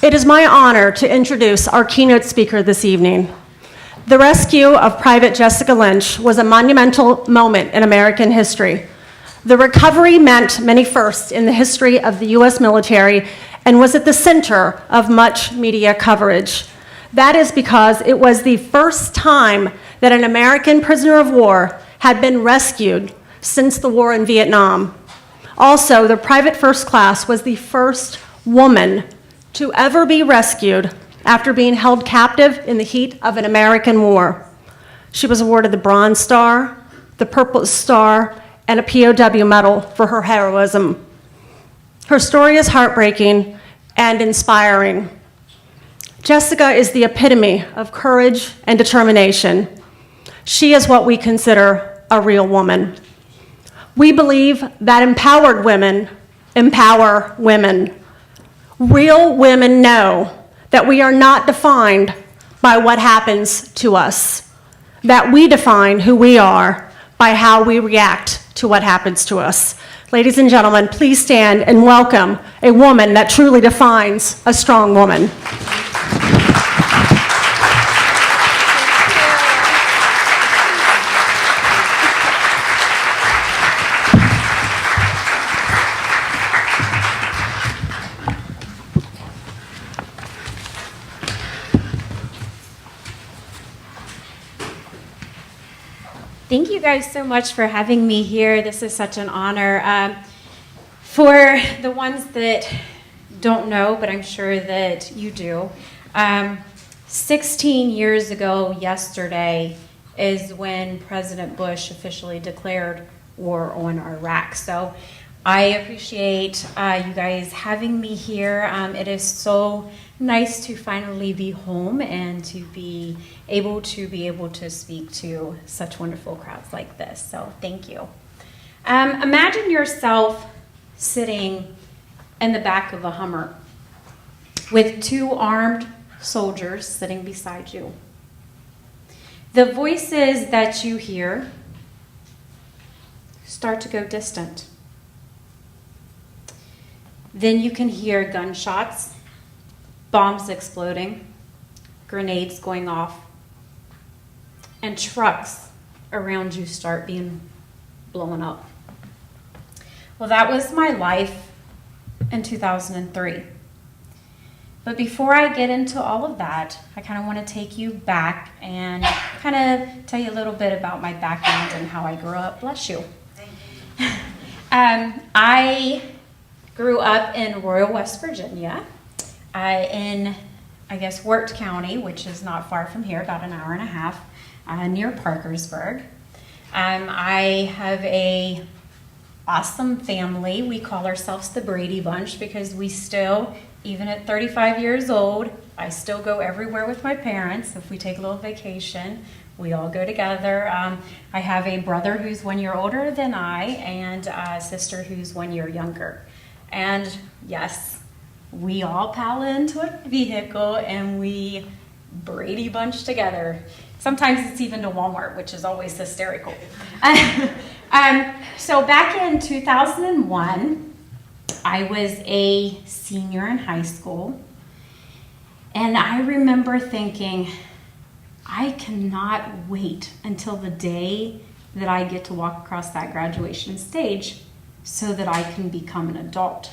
It is my honor to introduce our keynote speaker this evening. The rescue of Private Jessica Lynch was a monumental moment in American history. The recovery meant many firsts in the history of the U.S. military and was at the center of much media coverage. That is because it was the first time that an American prisoner of war had been rescued since the war in Vietnam. Also, the Private First Class was the first woman to ever be rescued after being held captive in the heat of an American war. She was awarded the Bronze Star, the Purple Star, and a POW medal for her heroism. Her story is heartbreaking and inspiring. Jessica is the epitome of courage and determination. She is what we consider a real woman. We believe that empowered women empower women. Real women know that we are not defined by what happens to us, that we define who we are by how we react to what happens to us. Ladies and gentlemen, please stand and welcome a woman that truly defines a strong woman. Thank you guys so much for having me here. This is such an honor. For the ones that don't know, but I'm sure that you do, 16 years ago yesterday is when President Bush officially declared war on Iraq. So I appreciate you guys having me here. It is so nice to finally be home and to be able to speak to such wonderful crowds like this. So thank you. Imagine yourself sitting in the back of a Hummer with two armed soldiers sitting beside you. The voices that you hear start to go distant. Then you can hear gunshots, bombs exploding, grenades going off, and trucks around you start being blown up. Well, that was my life in 2003. But before I get into all of that, I kind of want to take you back and kind of tell you a little bit about my background and how I grew up. Bless you. I grew up in Royal, West Virginia, in, Wirt County, which is not far from here, about an hour and a half, near Parkersburg. I have a awesome family. We call ourselves the Brady Bunch because we still, even at 35 years old, I still go everywhere with my parents. If we take a little vacation, we all go together. I have a brother who's 1 year older than I and a sister who's 1 year younger. And yes, we all pile into a vehicle and we Brady Bunch together. Sometimes it's even to Walmart, which is always hysterical. So back in 2001, I was a senior in high school, and I remember thinking, I cannot wait until the day that I get to walk across that graduation stage so that I can become an adult.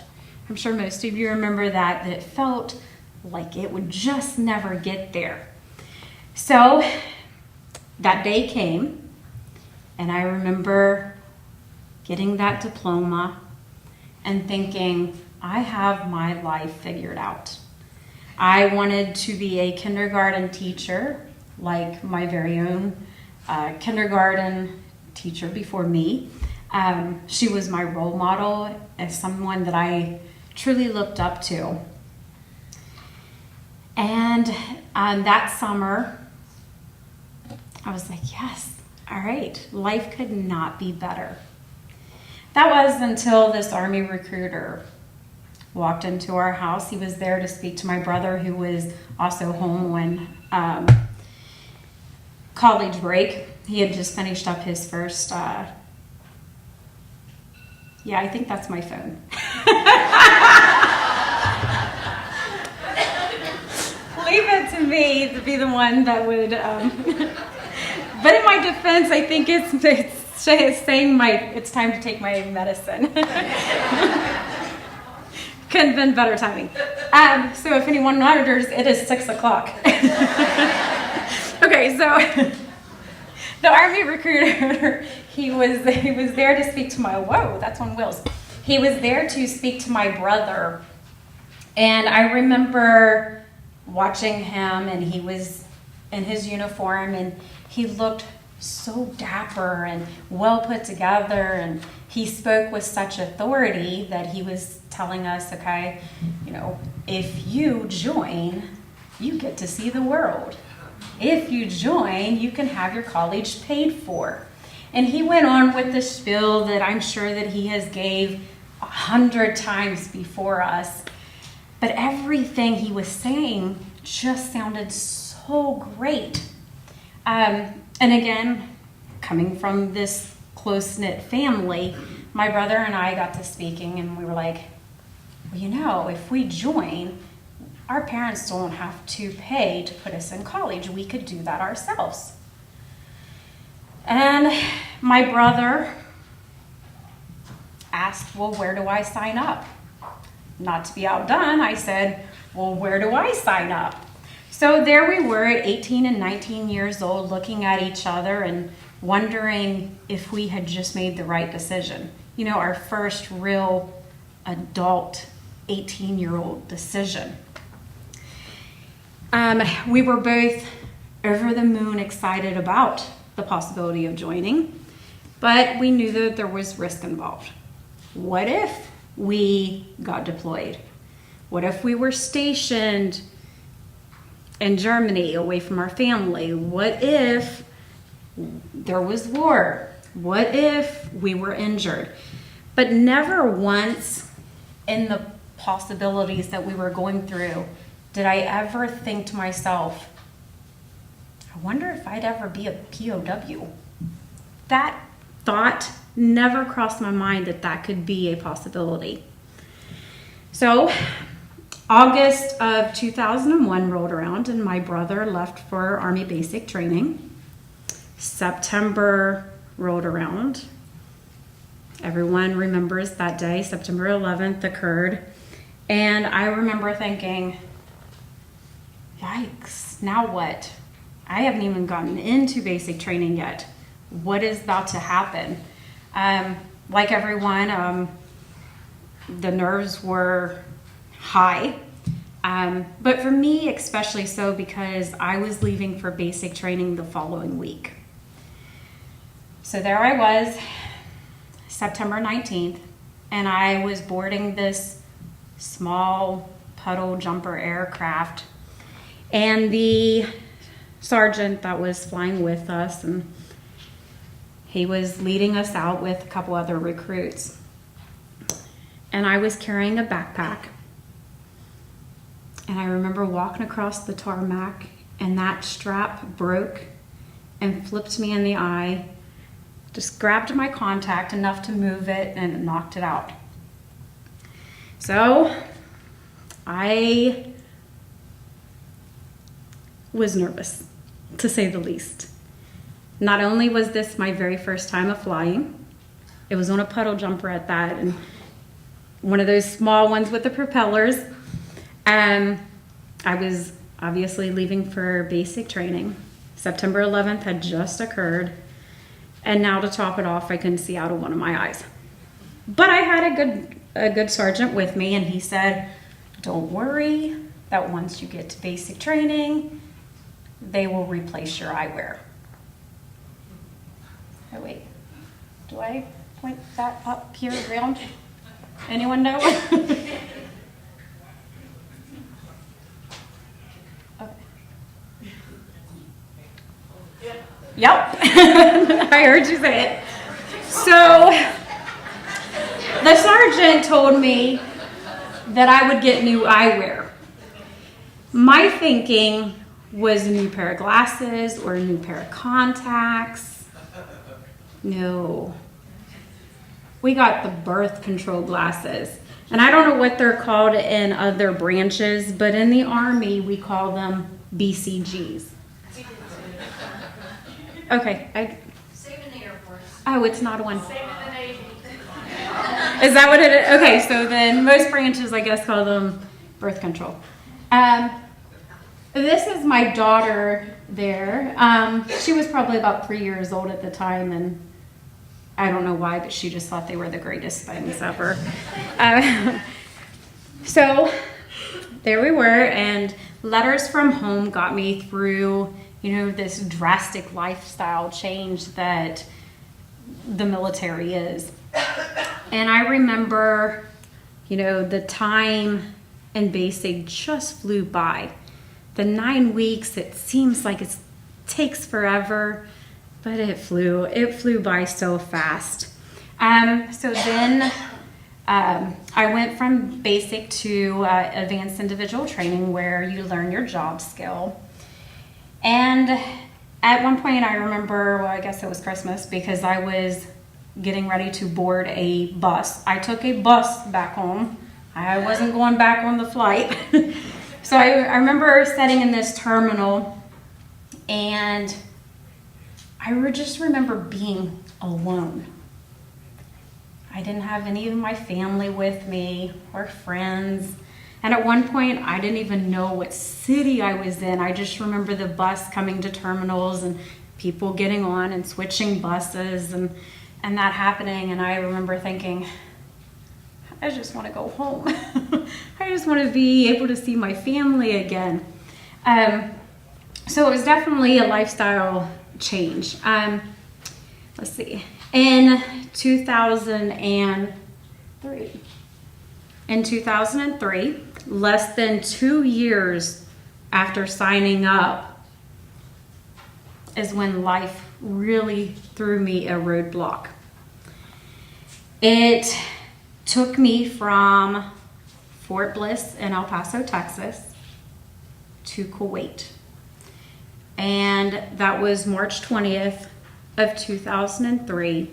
I'm sure most of you remember that it felt like it would just never get there. So that day came, and I remember getting that diploma and thinking, I have my life figured out. I wanted to be a kindergarten teacher, like my very own kindergarten teacher before me. She was my role model as someone that I truly looked up to. And that summer, I was like, yes, all right, life could not be better. That was until this Army recruiter walked into our house. He was there to speak to my brother, who was also home when college break. He had just finished up his first, I think that's my phone. be the one that would, but in my defense, I think it's saying it's time to take my medicine. Couldn't have been better timing. So if anyone monitors, it is 6 o'clock. Okay, so the Army recruiter, he was there to speak to whoa, that's on wheels. He was there to speak to my brother. And I remember watching him, and he was in his uniform, and he looked so dapper and well put together, and he spoke with such authority that he was telling us, okay, if you join, you get to see the world. If you join, you can have your college paid for. And he went on with the spiel that I'm sure that he has gave 100 times before us. But everything he was saying just sounded so great. And again, coming from this close-knit family, my brother and I got to speaking, and we were like, well, if we join, our parents don't have to pay to put us in college. We could do that ourselves. And my brother asked, well, where do I sign up? Not to be outdone, I said, well, where do I sign up? So there we were at 18 and 19 years old, looking at each other and wondering if we had just made the right decision. Our first real adult 18-year-old decision. We were both over the moon excited about the possibility of joining, but we knew that there was risk involved. What if we got deployed? What if we were stationed in Germany away from our family? What if there was war? What if we were injured? But never once in the possibilities that we were going through did I ever think to myself, I wonder if I'd ever be a POW. That thought never crossed my mind that could be a possibility. So August of 2001 rolled around, and my brother left for Army basic training. September rolled around. Everyone remembers that day, September 11th occurred. And I remember thinking, yikes, now what? I haven't even gotten into basic training yet. What is about to happen? Like everyone, the nerves were high. But for me, especially so, because I was leaving for basic training the following week. So there I was, September 19th, and I was boarding this small puddle jumper aircraft, and the sergeant that was flying with us, and he was leading us out with a couple other recruits. And I was carrying a backpack. And I remember walking across the tarmac, and that strap broke and flipped me in the eye, just grabbed my contact enough to move it, and it knocked it out. So I was nervous, to say the least. Not only was this my very first time of flying, it was on a puddle jumper at that, and one of those small ones with the propellers. I was obviously leaving for basic training. September 11th had just occurred, and now to top it off, I couldn't see out of one of my eyes. But I had a good sergeant with me, and he said, don't worry, that once you get to basic training, they will replace your eyewear. Oh wait, do I point that up here around? Anyone know? Okay. Yep, I heard you say it. So the sergeant told me that I would get new eyewear. My thinking was a new pair of glasses or a new pair of contacts. No. We got the birth control glasses. And I don't know what they're called in other branches, but in the Army we call them BCGs. Okay, Saving the Air Force. oh, it's not one. Saving the Navy. Is that what it is? Okay, so then most branches, I guess, call them birth control. This is my daughter there. She was probably about 3 years old at the time, and I don't know why, but she just thought they were the greatest things ever. So there we were, and letters from home got me through, this drastic lifestyle change that the military is. And I remember, the time in basic just flew by. The 9 weeks, it seems like it takes forever, but it flew by so fast. So then I went from basic to advanced individual training, where you learn your job skill. And at one point I remember, well, I guess it was Christmas, because I was getting ready to board a bus. I took a bus back home. I wasn't going back on the flight. So I remember sitting in this terminal, and I just remember being alone. I didn't have any of my family with me or friends. And at one point, I didn't even know what city I was in. I just remember the bus coming to terminals and people getting on and switching buses and that happening. And I remember thinking, I just want to go home. I just want to be able to see my family again. So it was definitely a lifestyle change. Let's see. In 2003, less than 2 years after signing up, is when life really threw me a roadblock. It took me from Fort Bliss in El Paso, Texas, to Kuwait. And that was March 20th of 2003.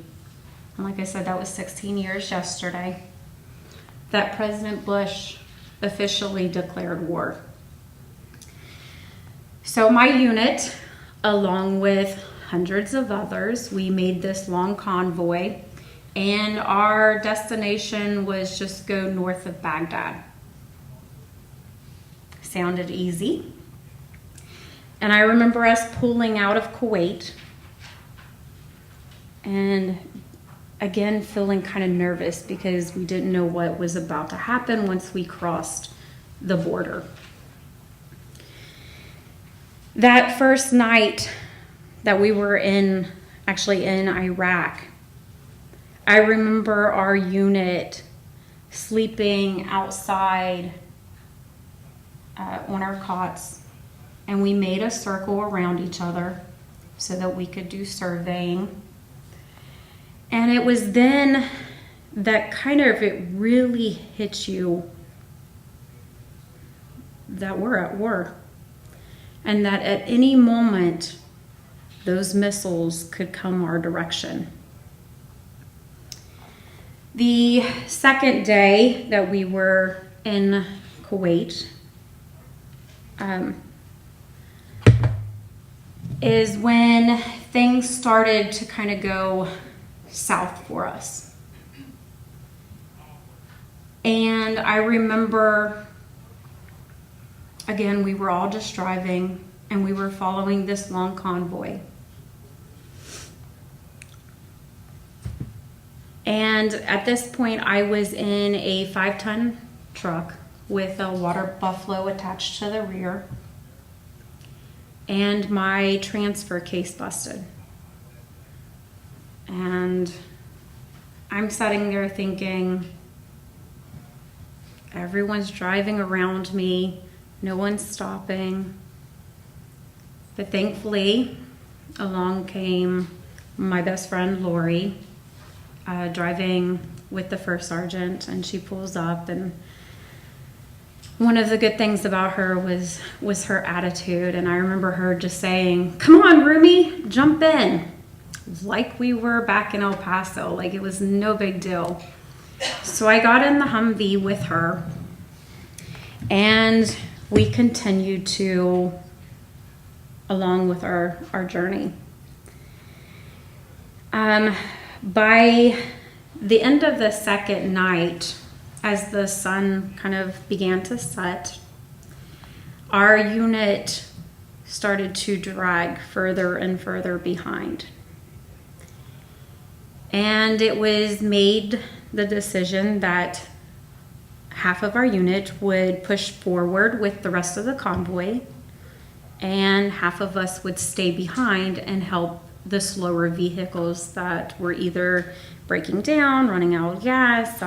And like I said, that was 16 years yesterday that President Bush officially declared war. So my unit, along with hundreds of others, we made this long convoy, and our destination was just go north of Baghdad. Sounded easy. And I remember us pulling out of Kuwait, and again feeling kind of nervous because we didn't know what was about to happen once we crossed the border. That first night that we were in Iraq, I remember our unit sleeping outside on our cots, and we made a circle around each other so that we could do surveying. And it was then that it really hit you that we're at war, and that at any moment those missiles could come our direction. The second day that we were in Kuwait is when things started to kind of go south for us. And I remember, again, we were all just driving and we were following this long convoy. And at this point, I was in a 5-ton truck with a water buffalo attached to the rear, and my transfer case busted. And I'm sitting there thinking, everyone's driving around me, no one's stopping. But thankfully, along came my best friend, Lori, driving with the first sergeant, and she pulls up, and one of the good things about her was her attitude. And I remember her just saying, "Come on, Rumi, jump in." Like we were back in El Paso, like it was no big deal. So I got in the Humvee with her, and we continued to along with our journey. By the end of the second night, as the sun kind of began to set, our unit started to drag further and further behind. And it was made the decision that half of our unit would push forward with the rest of the convoy, and half of us would stay behind and help the slower vehicles that were either breaking down, running out of gas,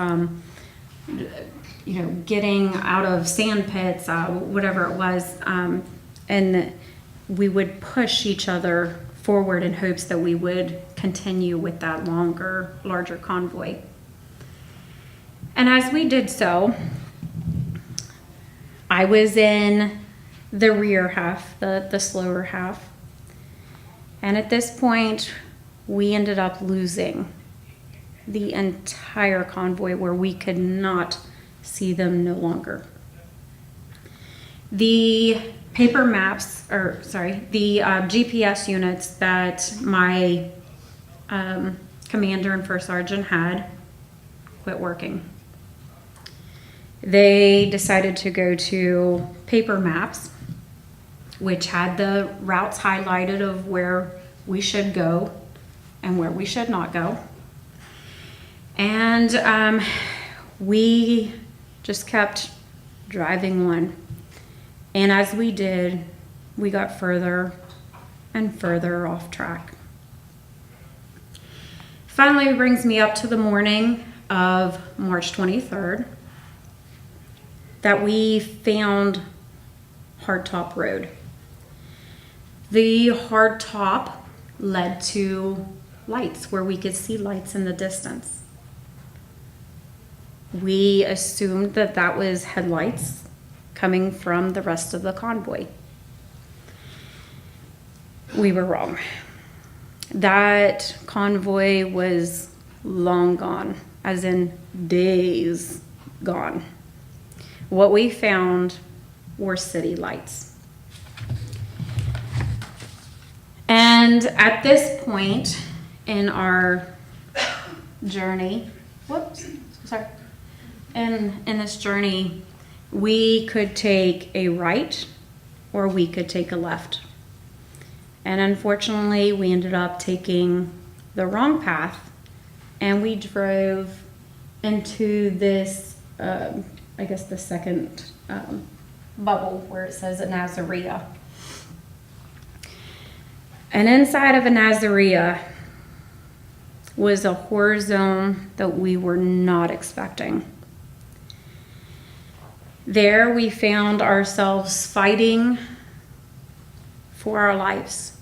getting out of sand pits, whatever it was. And we would push each other forward in hopes that we would continue with that larger convoy. And as we did so, I was in the rear half, the slower half. And at this point, we ended up losing the entire convoy where we could not see them no longer. The paper maps, the GPS units that my commander and first sergeant had quit working. They decided to go to paper maps, which had the routes highlighted of where we should go and where we should not go. And we just kept driving on. And as we did, we got further and further off track. Finally, it brings me up to the morning of March 23rd that we found Hardtop Road. The hardtop led to lights where we could see lights in the distance. We assumed that that was headlights coming from the rest of the convoy. We were wrong. That convoy was long gone, as in days gone. What we found were city lights. And at this point in our journey, in this journey, we could take a right or we could take a left. And unfortunately, we ended up taking the wrong path, and we drove into this, the second bubble where it says Nazaria. And inside of a Nazaria was a horror zone that we were not expecting. There we found ourselves fighting for our lives,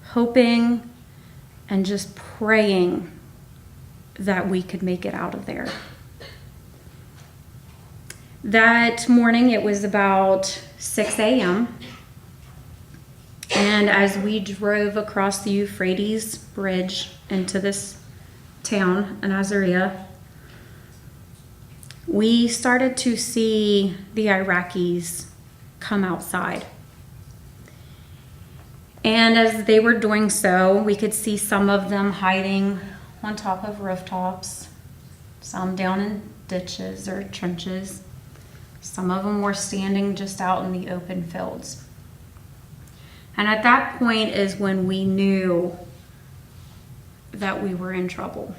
hoping and just praying that we could make it out of there. That morning it was about 6 a.m. And as we drove across the Euphrates Bridge into this town, Nazaria, we started to see the Iraqis come outside. And as they were doing so, we could see some of them hiding on top of rooftops, some down in ditches or trenches. Some of them were standing just out in the open fields. And at that point is when we knew that we were in trouble.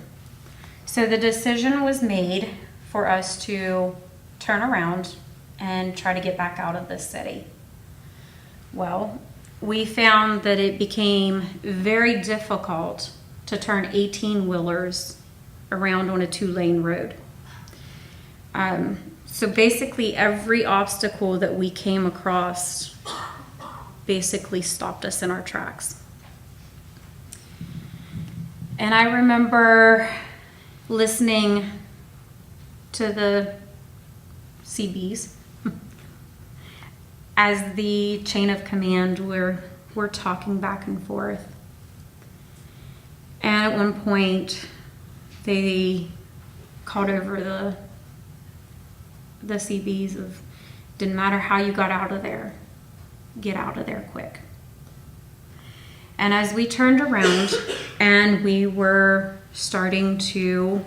So the decision was made for us to turn around and try to get back out of this city. Well, we found that it became very difficult to turn 18-wheelers around on a 2-lane road. So basically every obstacle that we came across basically stopped us in our tracks. And I remember listening to the CBs as the chain of command were talking back and forth. And at one point, they called over the CBs of, didn't matter how you got out of there, get out of there quick. And as we turned around and we were starting to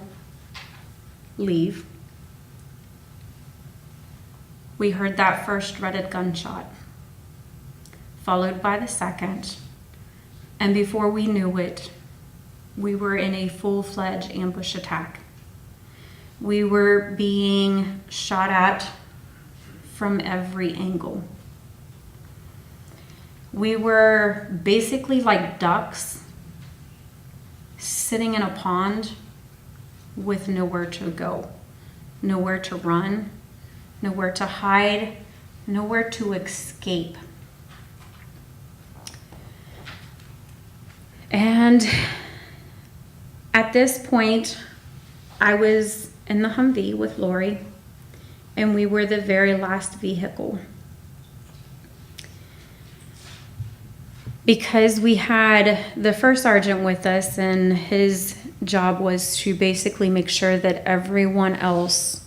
leave, we heard that first dreaded gunshot, followed by the second. And before we knew it, we were in a full-fledged ambush attack. We were being shot at from every angle. We were basically like ducks sitting in a pond with nowhere to go, nowhere to run, nowhere to hide, nowhere to escape. And at this point, I was in the Humvee with Lori, and we were the very last vehicle. Because we had the first sergeant with us, and his job was to basically make sure that everyone else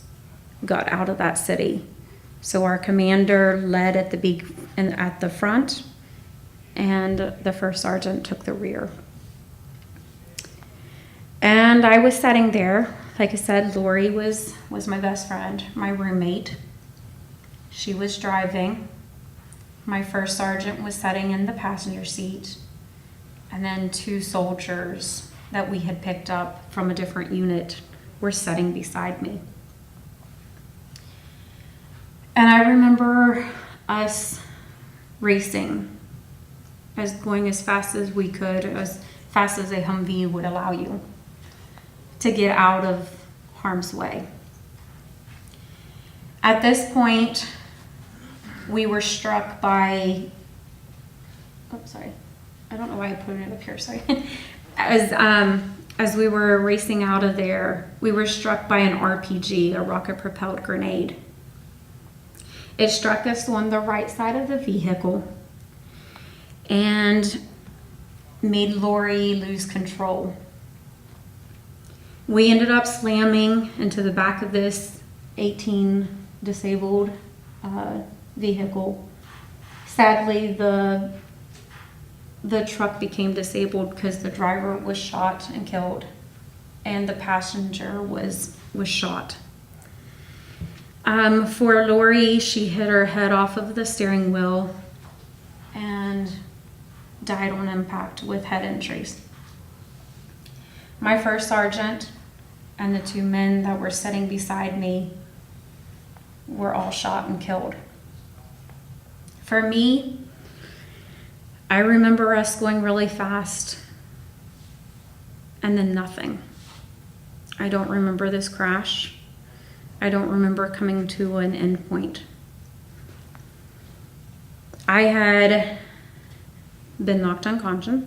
got out of that city. So our commander led at the front, and the first sergeant took the rear. And I was sitting there. Like I said, Lori was my best friend, my roommate. She was driving. My first sergeant was sitting in the passenger seat, and then 2 soldiers that we had picked up from a different unit were sitting beside me. And I remember us racing, going as fast as we could, as fast as a Humvee would allow you, to get out of harm's way. At this point, we were struck by, I don't know why I put it up here, sorry. As we were racing out of there, we were struck by an RPG, a rocket-propelled grenade. It struck us on the right side of the vehicle and made Lori lose control. We ended up slamming into the back of this 18 disabled vehicle. Sadly, the truck became disabled because the driver was shot and killed, and the passenger was shot. For Lori, she hit her head off of the steering wheel and died on impact with head injuries. My first sergeant and the 2 men that were sitting beside me were all shot and killed. For me, I remember us going really fast and then nothing. I don't remember this crash. I don't remember coming to an end point. I had been knocked unconscious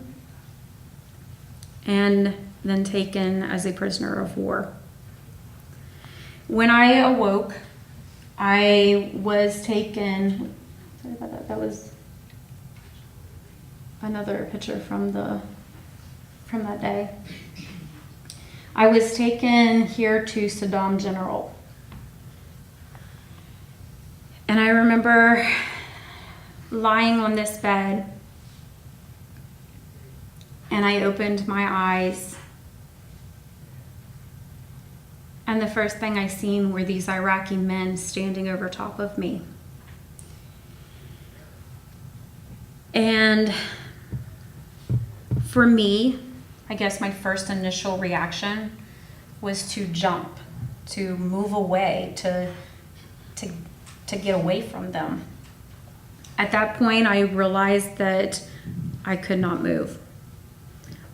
and then taken as a prisoner of war. When I awoke, I was taken, sorry about that, that was another picture from that day. I was taken here to Saddam General. And I remember lying on this bed, and I opened my eyes, and the first thing I seen were these Iraqi men standing over top of me. And for me, I guess my first initial reaction was to jump, to move away, to get away from them. At that point, I realized that I could not move.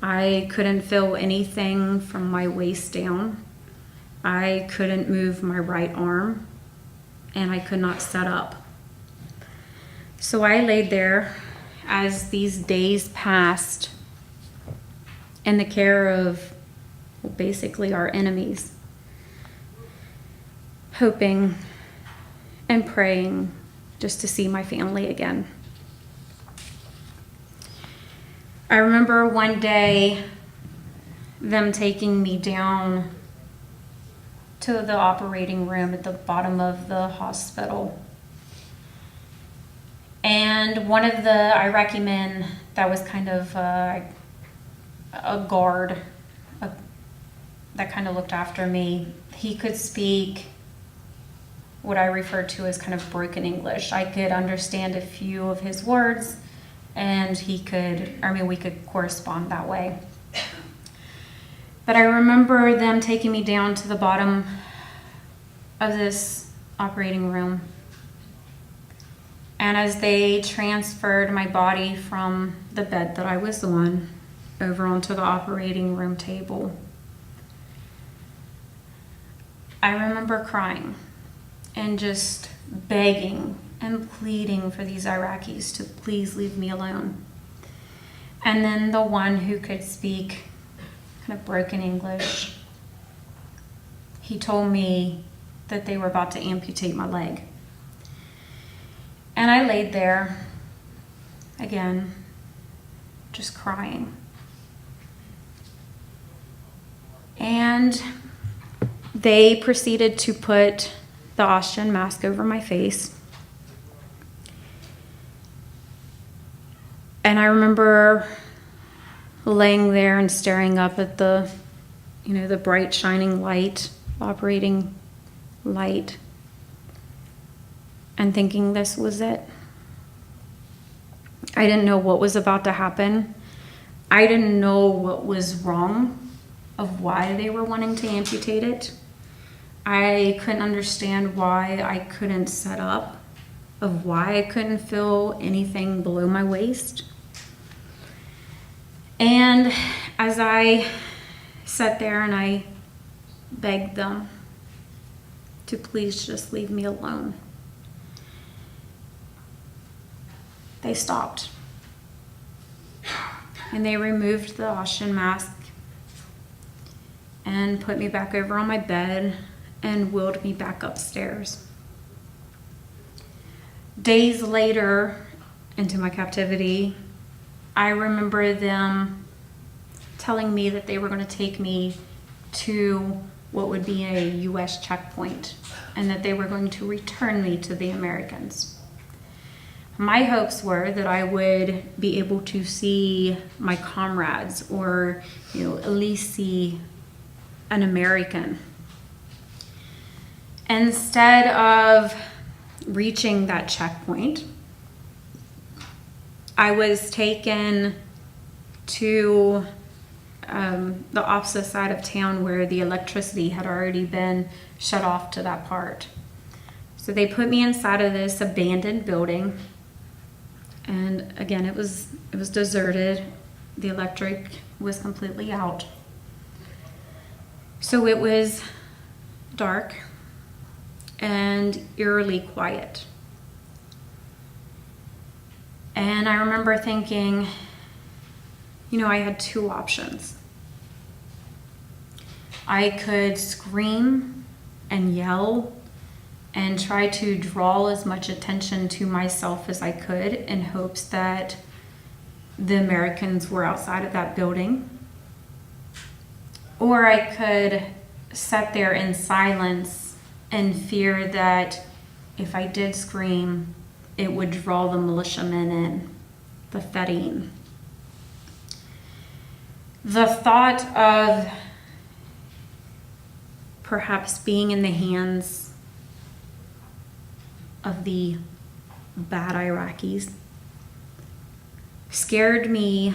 I couldn't feel anything from my waist down. I couldn't move my right arm, and I could not sit up. So I laid there as these days passed in the care of basically our enemies, hoping and praying just to see my family again. I remember one day them taking me down to the operating room at the bottom of the hospital. And And one of the Iraqi men that was kind of a guard that kind of looked after me, he could speak what I refer to as kind of broken English. I could understand a few of his words, and we could correspond that way. But I remember them taking me down to the bottom of this operating room. And as they transferred my body from the bed that I was on over onto the operating room table, I remember crying and just begging and pleading for these Iraqis to please leave me alone. And then the one who could speak kind of broken English, he told me that they were about to amputate my leg. And I laid there, again, just crying. And they proceeded to put the oxygen mask over my face. And I remember laying there and staring up at the bright shining light, operating light, and thinking this was it. I didn't know what was about to happen. I didn't know what was wrong, of why they were wanting to amputate it. I couldn't understand why I couldn't set up, of why I couldn't feel anything below my waist. And as I sat there and I begged them to please just leave me alone, they stopped. And they removed the oxygen mask and put me back over on my bed and wheeled me back upstairs. Days later, into my captivity, I remember them telling me that they were going to take me to what would be a U.S. checkpoint and that they were going to return me to the Americans. My hopes were that I would be able to see my comrades, or at least see an American. Instead of reaching that checkpoint, I was taken to the opposite side of town where the electricity had already been shut off to that part. So they put me inside of this abandoned building, and again, it was deserted. The electric was completely out. So it was dark and eerily quiet. And I remember thinking, I had two options. I could scream and yell and try to draw as much attention to myself as I could in hopes that the Americans were outside of that building. Or I could sit there in silence and fear that if I did scream, it would draw the militiamen in, the Fedayeen. The thought of perhaps being in the hands of the bad Iraqis scared me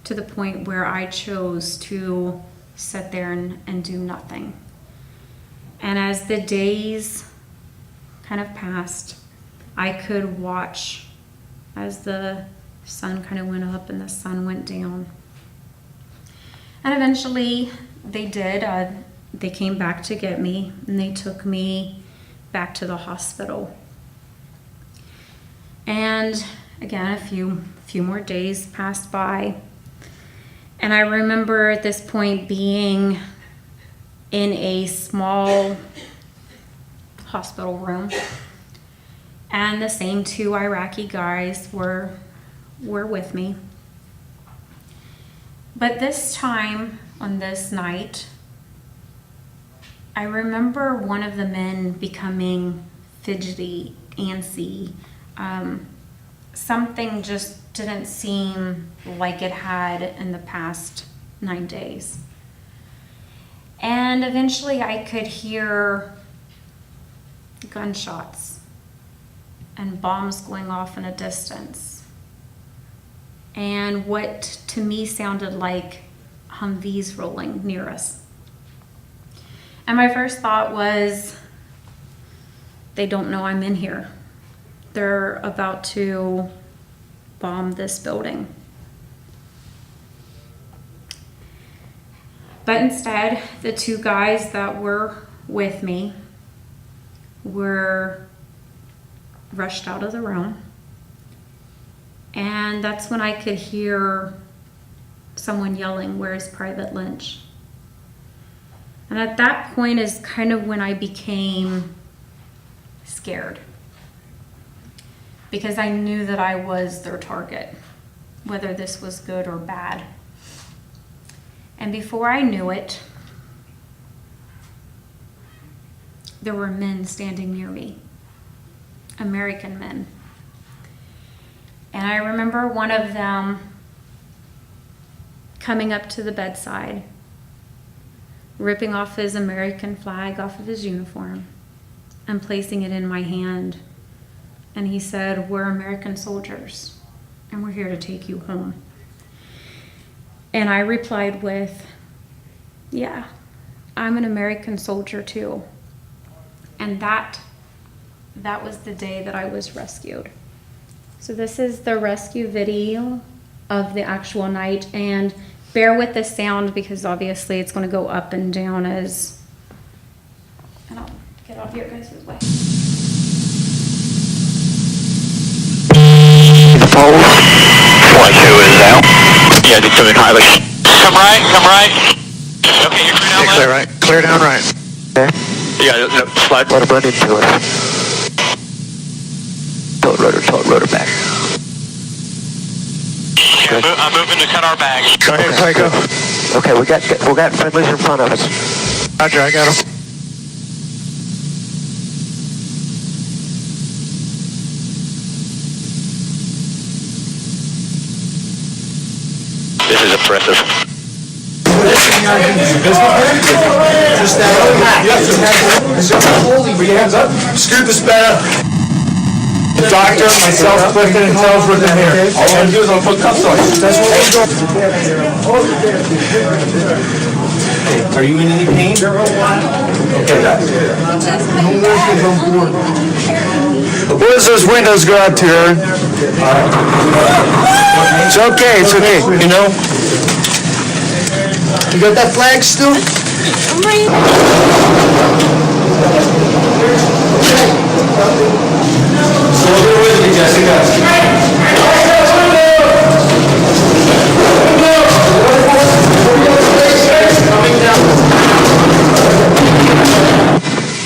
to the point where I chose to sit there and do nothing. And as the days kind of passed, I could watch as the sun kind of went up and the sun went down. And eventually they did. They came back to get me, and they took me back to the hospital. And again, a few more days passed by. And I remember at this point being in a small hospital room, and the same two Iraqi guys were with me. But this time, on this night, I remember one of the men becoming fidgety, antsy. Something just didn't seem like it had in the past 9 days. And eventually I could hear gunshots and bombs going off in a distance. And what to me sounded like Humvees rolling near us. And my first thought was, they don't know I'm in here. They're about to bomb this building. But instead, the two guys that were with me were rushed out of the room. And that's when I could hear someone yelling, "Where's Private Lynch?" And at that point is kind of when I became scared, because I knew that I was their target, whether this was good or bad. And before I knew it, there were men standing near me, American men. And I remember one of them coming up to the bedside, ripping off his American flag off of his uniform and placing it in my hand. And he said, "We're American soldiers, and we're here to take you home." And I replied with, "Yeah, I'm an American soldier too." And that was the day that I was rescued. So this is the rescue video of the actual night, and bear with the sound because obviously it's going to go up and down as, and I'll get out of your guys' way. Pole. 42 is out. Yeah, it's moving highly. Come right. Okay, you're clear down left. Clear right. Clear down right. Okay. Yeah, no, slide. Let it run into it. Tilt rotor back. Okay. I'm moving to cut our back. Go ahead, Psycho. Okay, we got friendlies in front of us. Roger, I got them. This is impressive. Scoot the spat. The doctor, myself, Clifton, and Charles were in here. All I'm gonna do is I'm gonna put cuffs on you. That's what we're doing. Are you in any pain? Okay. What does those windows go out to, Aaron? It's okay, you know? You got that flag still? Soldier with me, Jessica.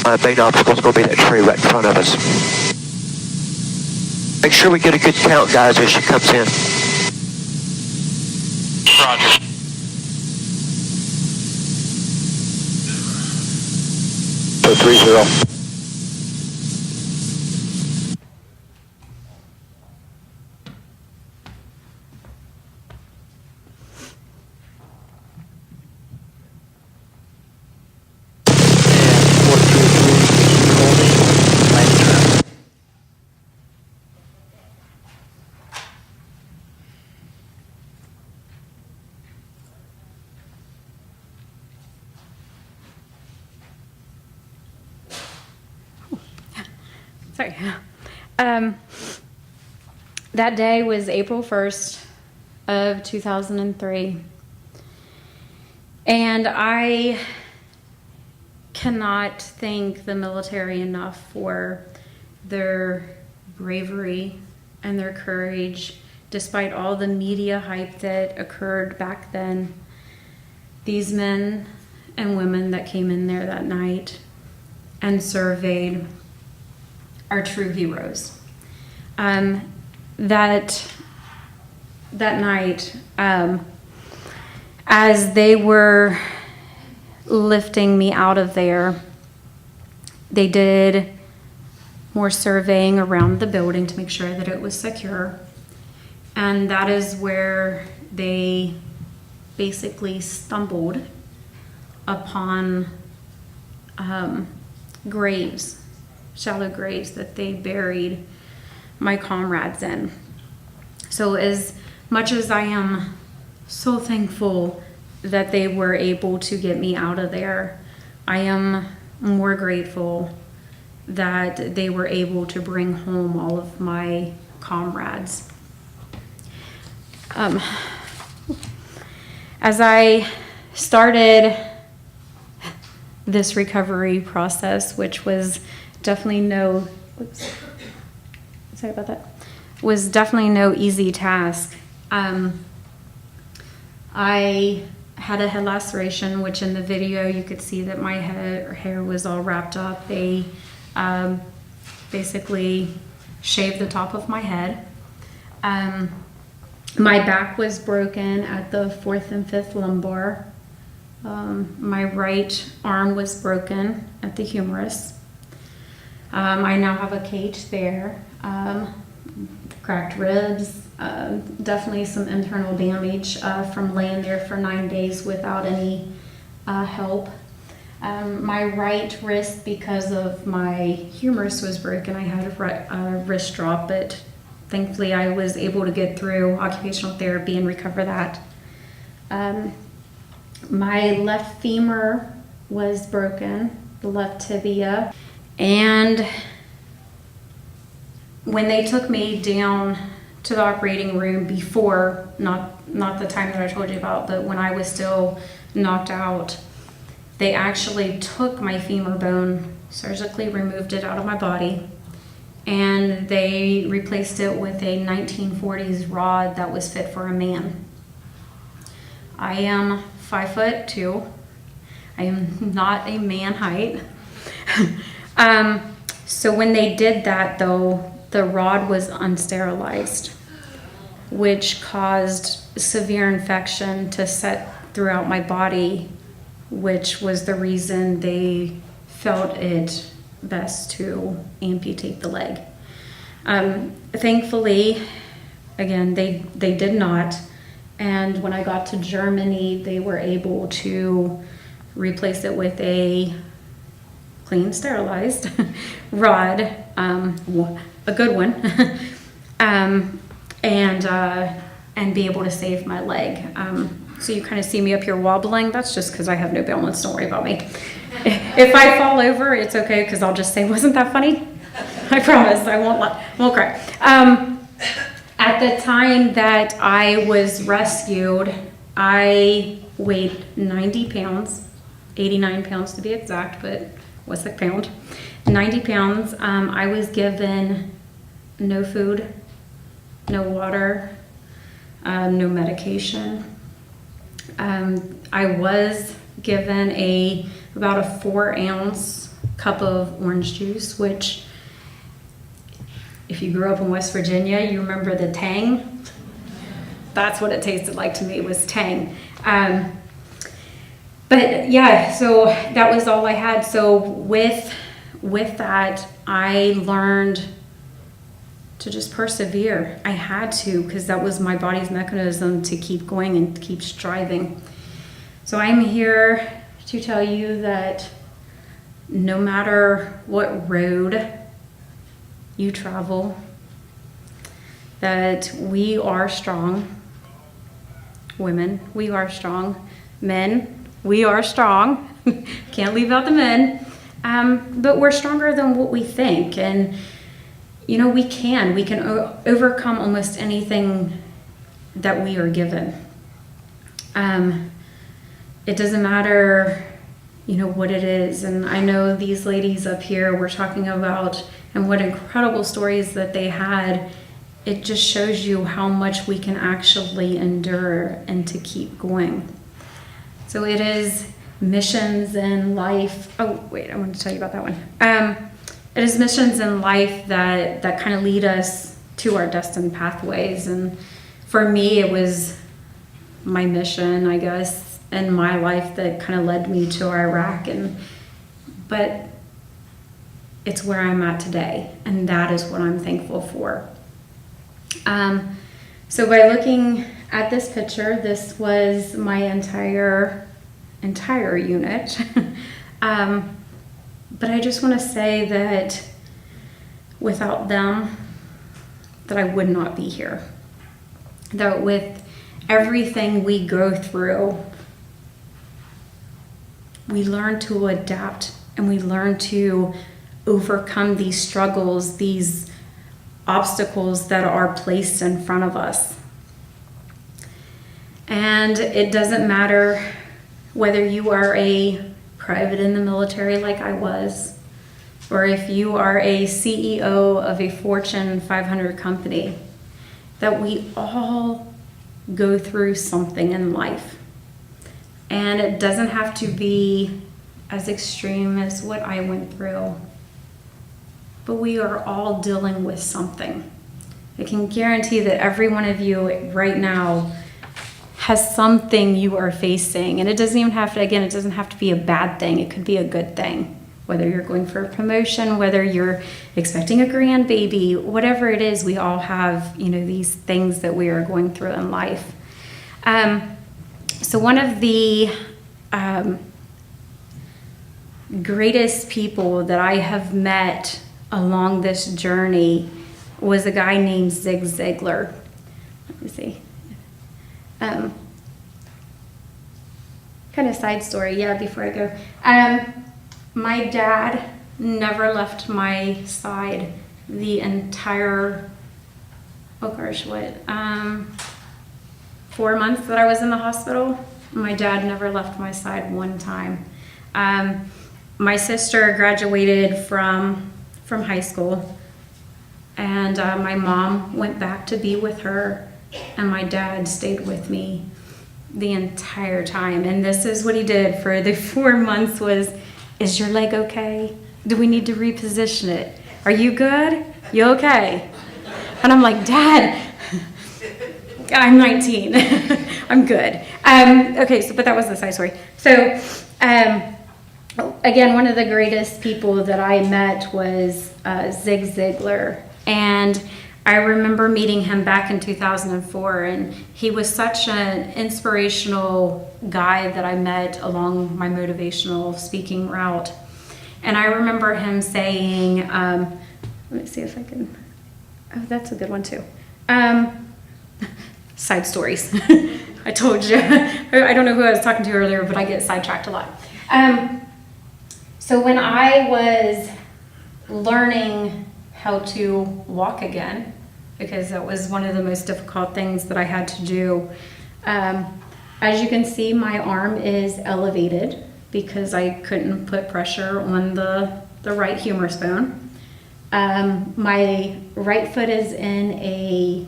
My main obstacle is going to be that tree right in front of us. Make sure we get a good count, guys, as she comes in. Roger. So 3-0. Sorry. That day was April 1st of 2003. And I cannot thank the military enough for their bravery and their courage, despite all the media hype that occurred back then. These men and women that came in there that night and surveyed are true heroes. That night, as they were lifting me out of there, they did more surveying around the building to make sure that it was secure. And that is where they basically stumbled upon graves, shallow graves that they buried my comrades in. So as much as I am so thankful that they were able to get me out of there, I am more grateful that they were able to bring home all of my comrades. As I started this recovery process, which was definitely no easy task. I had a head laceration, which in the video you could see that my hair was all wrapped up. They basically shaved the top of my head. My back was broken at the 4th and 5th lumbar. My right arm was broken at the humerus. I now have a cage there. Cracked ribs, definitely some internal damage from laying there for 9 days without any help. My right wrist, because of my humerus was broken, I had a wrist drop, but thankfully I was able to get through occupational therapy and recover that. My left femur was broken, the left tibia, and when they took me down to the operating room before, not the time that I told you about, but when I was still knocked out, they actually took my femur bone, surgically removed it out of my body, and they replaced it with a 1940s rod that was fit for a man. I am 5'2". I am not a man height. So when they did that though, the rod was unsterilized, which caused severe infection to set throughout my body, which was the reason they felt it best to amputate the leg. Thankfully, again, they did not. And when I got to Germany, they were able to replace it with a clean, sterilized rod, a good one, and be able to save my leg. So you kind of see me up here wobbling. That's just because I have no balance. Don't worry about me. If I fall over, it's okay because I'll just say, "Wasn't that funny?" I promise I won't cry. At the time that I was rescued, I weighed 90 pounds, 89 pounds to be exact, but what's the pound? 90 pounds. I was given no food, no water, no medication. I was given about a 4-ounce cup of orange juice, which if you grew up in West Virginia, you remember the Tang. That's what it tasted like to me, was Tang. But yeah, so that was all I had. So with that, I learned to just persevere. I had to, because that was my body's mechanism to keep going and keep striving. So I'm here to tell you that no matter what road you travel, that we are strong. Women, we are strong. Men, we are strong. Can't leave out the men. But we're stronger than what we think. And, you know, we can overcome almost anything that we are given. It doesn't matter, you know, what it is. And I know these ladies up here were talking about, and what incredible stories that they had. It just shows you how much we can actually endure and to keep going. So it is missions in life. Oh, wait, I want to tell you about that one. It is missions in life that kind of lead us to our destined pathways. And for me, it was my mission, I guess, in my life that kind of led me to Iraq. But it's where I'm at today, and that is what I'm thankful for. So by looking at this picture, this was my entire unit. But I just want to say that without them, that I would not be here. That with everything we go through, we learn to adapt and we learn to overcome these struggles, these obstacles that are placed in front of us. And it doesn't matter whether you are a private in the military like I was, or if you are a CEO of a Fortune 500 company, that we all go through something in life. And it doesn't have to be as extreme as what I went through, but we are all dealing with something. I can guarantee that every one of you right now has something you are facing, and it doesn't even have to, again, it doesn't have to be a bad thing. It could be a good thing. Whether you're going for a promotion, whether you're expecting a grandbaby, whatever it is, we all have, these things that we are going through in life. So one of the greatest people that I have met along this journey was a guy named Zig Ziglar. Let me see. Kind of side story, before I go. My dad never left my side the entire, 4 months that I was in the hospital. My dad never left my side one time. My sister graduated from high school, and my mom went back to be with her, and my dad stayed with me the entire time. And this is what he did for the 4 months was, is your leg okay? Do we need to reposition it? Are you good? You okay? And I'm like, Dad, I'm 19. I'm good. But that was the side story. So, again, one of the greatest people that I met was Zig Ziglar. And I remember meeting him back in 2004, and he was such an inspirational guy that I met along my motivational speaking route. And I remember him saying, let me see if I can, that's a good one too. Side stories. I told you. I don't know who I was talking to earlier, but I get sidetracked a lot. So when I was learning how to walk again, because that was one of the most difficult things that I had to do. As you can see, my arm is elevated because I couldn't put pressure on the right humerus bone. My right foot is in a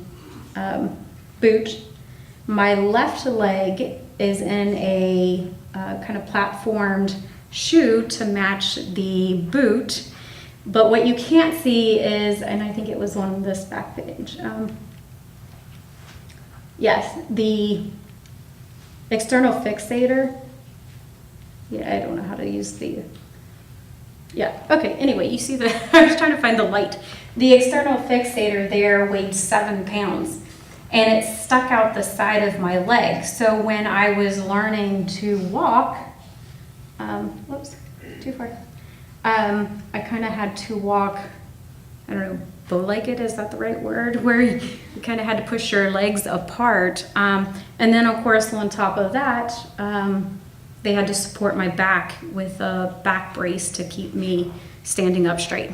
boot. My left leg is in a kind of platformed shoe to match the boot. But what you can't see is, and I think it was on this back page, yes, the external fixator. I don't know how to use anyway, you see I was trying to find the light. The external fixator there weighed 7 pounds, and it stuck out the side of my leg. So when I was learning to walk, too far. I kind of had to walk, I don't know, bow-legged, is that the right word? Where you kind of had to push your legs apart. And then, of course, on top of that, they had to support my back with a back brace to keep me standing up straight.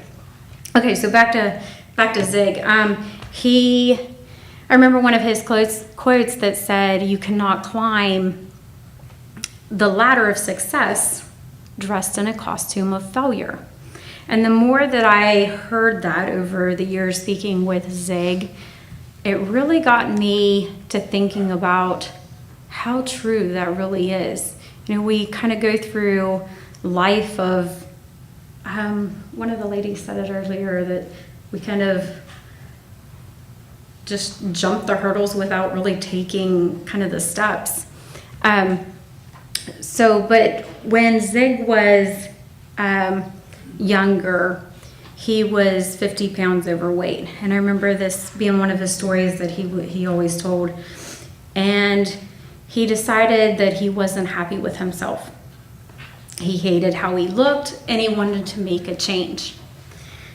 Okay, so back to Zig. I remember one of his quotes that said, "You cannot climb the ladder of success dressed in a costume of failure." And the more that I heard that over the years speaking with Zig, it really got me to thinking about how true that really is. We kind of go through life of, one of the ladies said it earlier, that we kind of just jump the hurdles without really taking kind of the steps. But when Zig was younger, he was 50 pounds overweight. And I remember this being one of his stories that he always told. And he decided that he wasn't happy with himself. He hated how he looked, and he wanted to make a change.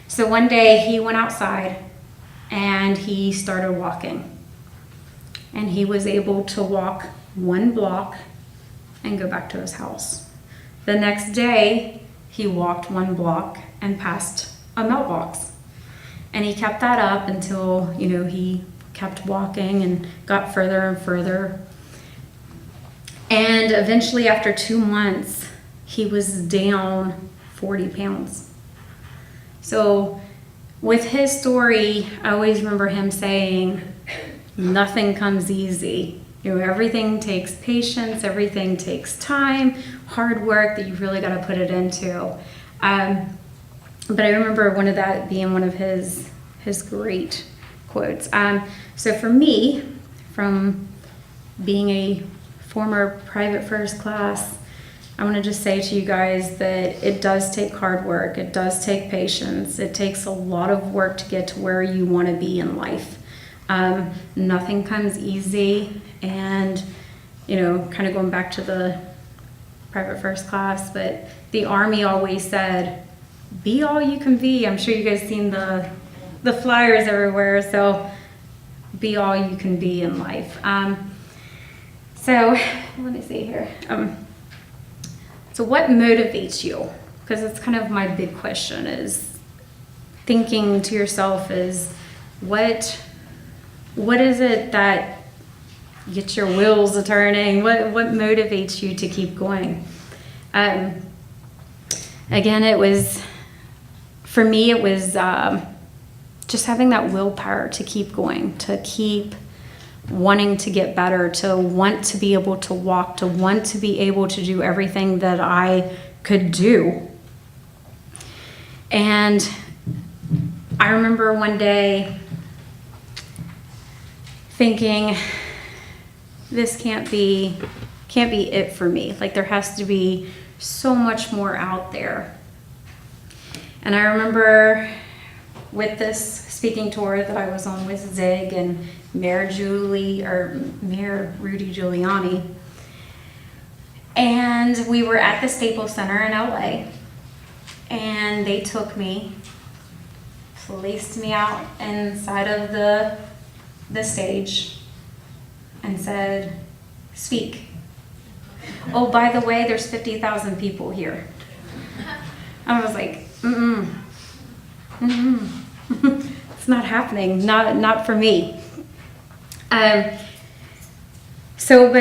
So one day he went outside and he started walking. And he was able to walk 1 block and go back to his house. The next day, he walked 1 block and passed a mailbox. And he kept that up until, he kept walking and got further and further. And eventually, after 2 months, he was down 40 pounds. So with his story, I always remember him saying, nothing comes easy. Everything takes patience, everything takes time, hard work that you really got to put it into. But I remember that being one of his great quotes. So for me, from being a former private first class, I want to just say to you guys that it does take hard work. It does take patience. It takes a lot of work to get to where you want to be in life. Nothing comes easy, and kind of going back to the private first class, but the Army always said, be all you can be. I'm sure you guys seen the flyers everywhere, so be all you can be in life. So let me see here. So what motivates you? Because it's kind of my big question, is thinking to yourself is, what is it that gets your wheels a turning? What motivates you to keep going? Again, for me, it was just having that willpower to keep going, to keep wanting to get better, to want to be able to walk, to want to be able to do everything that I could do. And I remember one day thinking, this can't be it for me. Like, there has to be so much more out there. And I remember with this speaking tour that I was on with Zig and Mayor Rudy Giuliani, and we were at the Staples Center in LA, and they took me, placed me out inside of the stage, and said, speak. Oh, by the way, there's 50,000 people here. I was like, it's not happening, not for me. But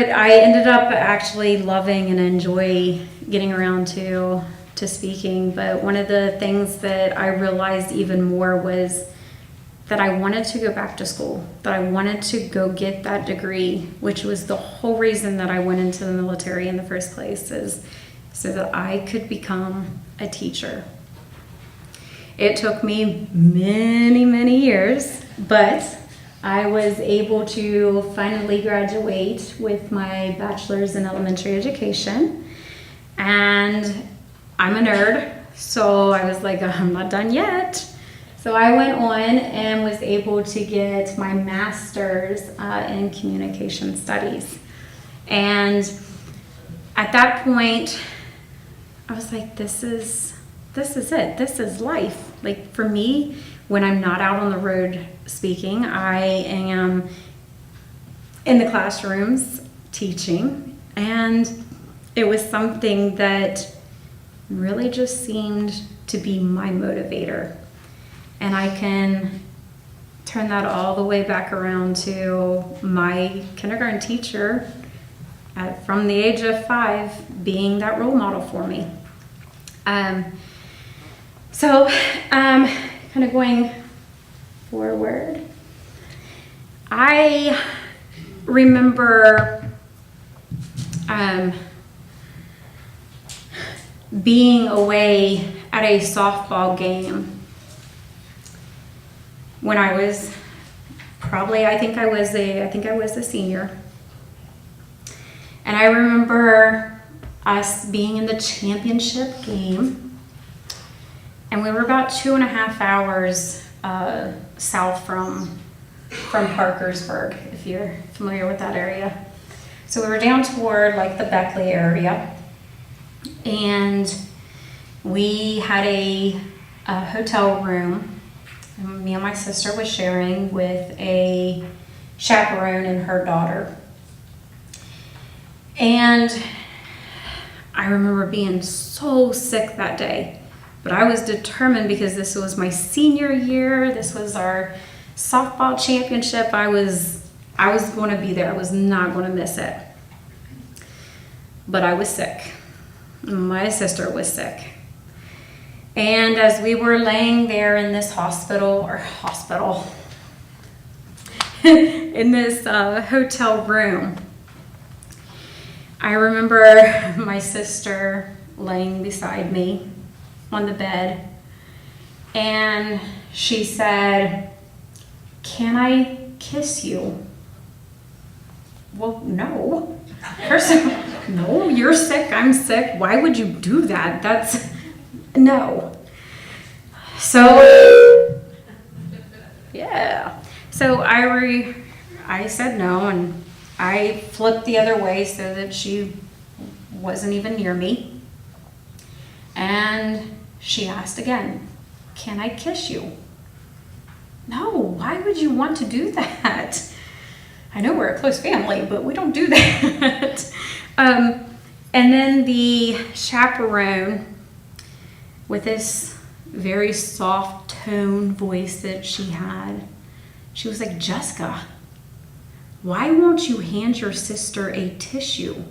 I ended up actually loving and enjoy getting around to speaking. But one of the things that I realized even more was that I wanted to go back to school, that I wanted to go get that degree, which was the whole reason that I went into the military in the first place, is so that I could become a teacher. It took me many, many years, but I was able to finally graduate with my bachelor's in elementary education. And I'm a nerd, so I was like, I'm not done yet. So I went on and was able to get my master's in communication studies. And at that point, I was like, this is it. This is life. Like, for me, when I'm not out on the road speaking, I am in the classrooms teaching. And it was something that really just seemed to be my motivator. And I can turn that all the way back around to my kindergarten teacher from the age of 5 being that role model for me. So kind of going forward, I remember being away at a softball game when I was I think I was a senior. And I remember us being in the championship game, And we were about 2.5 hours south from Parkersburg, if you're familiar with that area. So we were down toward like the Beckley area, and we had a hotel room. Me and my sister was sharing with a chaperone and her daughter. And I remember being so sick that day, but I was determined because this was my senior year. This was our softball championship. I was going to be there. I was not going to miss it. But I was sick. My sister was sick. And as we were laying there in this hospital, in this hotel room, I remember my sister laying beside me on the bed, and she said, "Can I kiss you?" Well, no. First of all, no, you're sick, I'm sick. Why would you do that? That's, no. So, yeah. So I said no, and I flipped the other way so that she wasn't even near me. And she asked again, "Can I kiss you?" No, why would you want to do that? I know we're a close family, but we don't do that. And then the chaperone, with this very soft tone voice that she had, she was like, "Jessica, why won't you hand your sister a tissue?"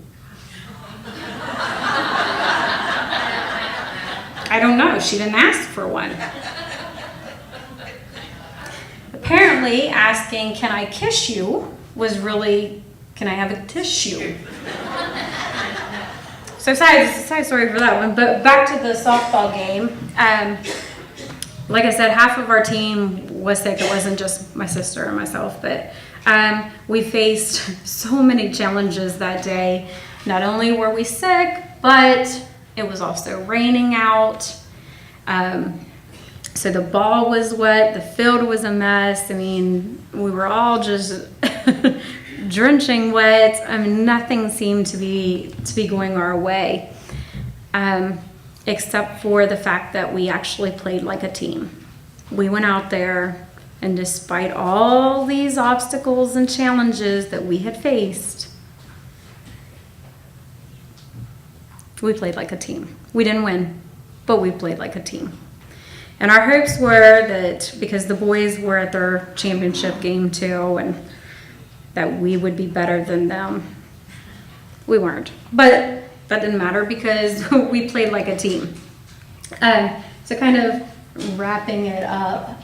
I don't know. She didn't ask for one. Apparently, asking, "Can I kiss you?" was really, "Can I have a tissue?" So side story for that one. But back to the softball game. Like I said, half of our team was sick. It wasn't just my sister and myself, but we faced so many challenges that day. Not only were we sick, but it was also raining out. So the ball was wet, the field was a mess. I mean, we were all just drenching wet. I mean, nothing seemed to be going our way, except for the fact that we actually played like a team. We went out there, and despite all these obstacles and challenges that we had faced, we played like a team. We didn't win, but we played like a team. And our hopes were that because the boys were at their championship game too, and that we would be better than them. We weren't, but that didn't matter because we played like a team. So kind of wrapping it up,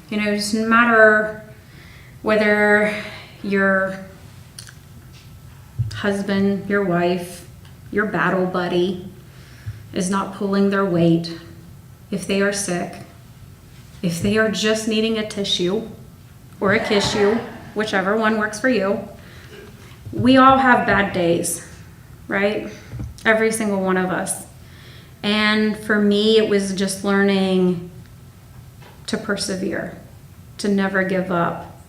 just no matter whether your husband, your wife, your battle buddy is not pulling their weight, if they are sick, if they are just needing a tissue or a kiss you, whichever one works for you. We all have bad days, right? Every single one of us. And for me, it was just learning to persevere, to never give up,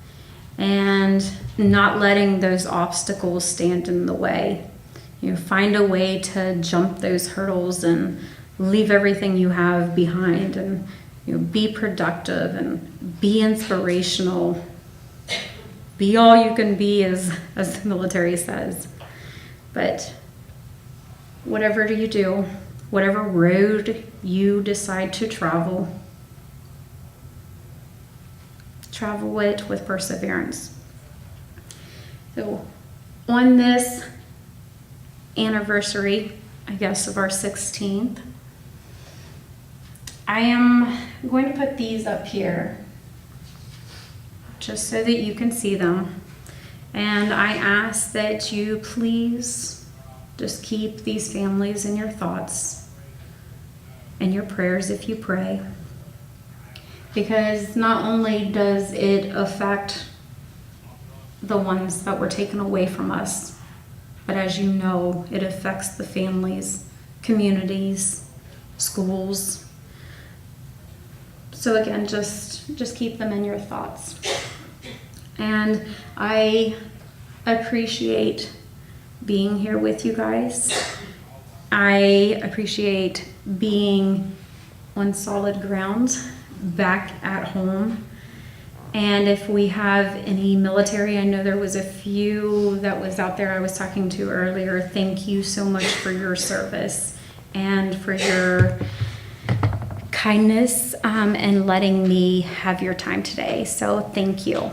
and not letting those obstacles stand in the way. Find a way to jump those hurdles and leave everything you have behind, and be productive and be inspirational. Be all you can be, as the military says. But whatever you do, whatever road you decide to travel it with perseverance. So on this anniversary, I guess, of our 16th, I am going to put these up here just so that you can see them. And I ask that you please just keep these families in your thoughts and your prayers if you pray. Because not only does it affect the ones that were taken away from us, but as you know, it affects the families, communities, schools, So again, just keep them in your thoughts. And I appreciate being here with you guys. I appreciate being on solid ground back at home. And if we have any military, I know there was a few that was out there I was talking to earlier. Thank you so much for your service and for your kindness and letting me have your time today. So thank you.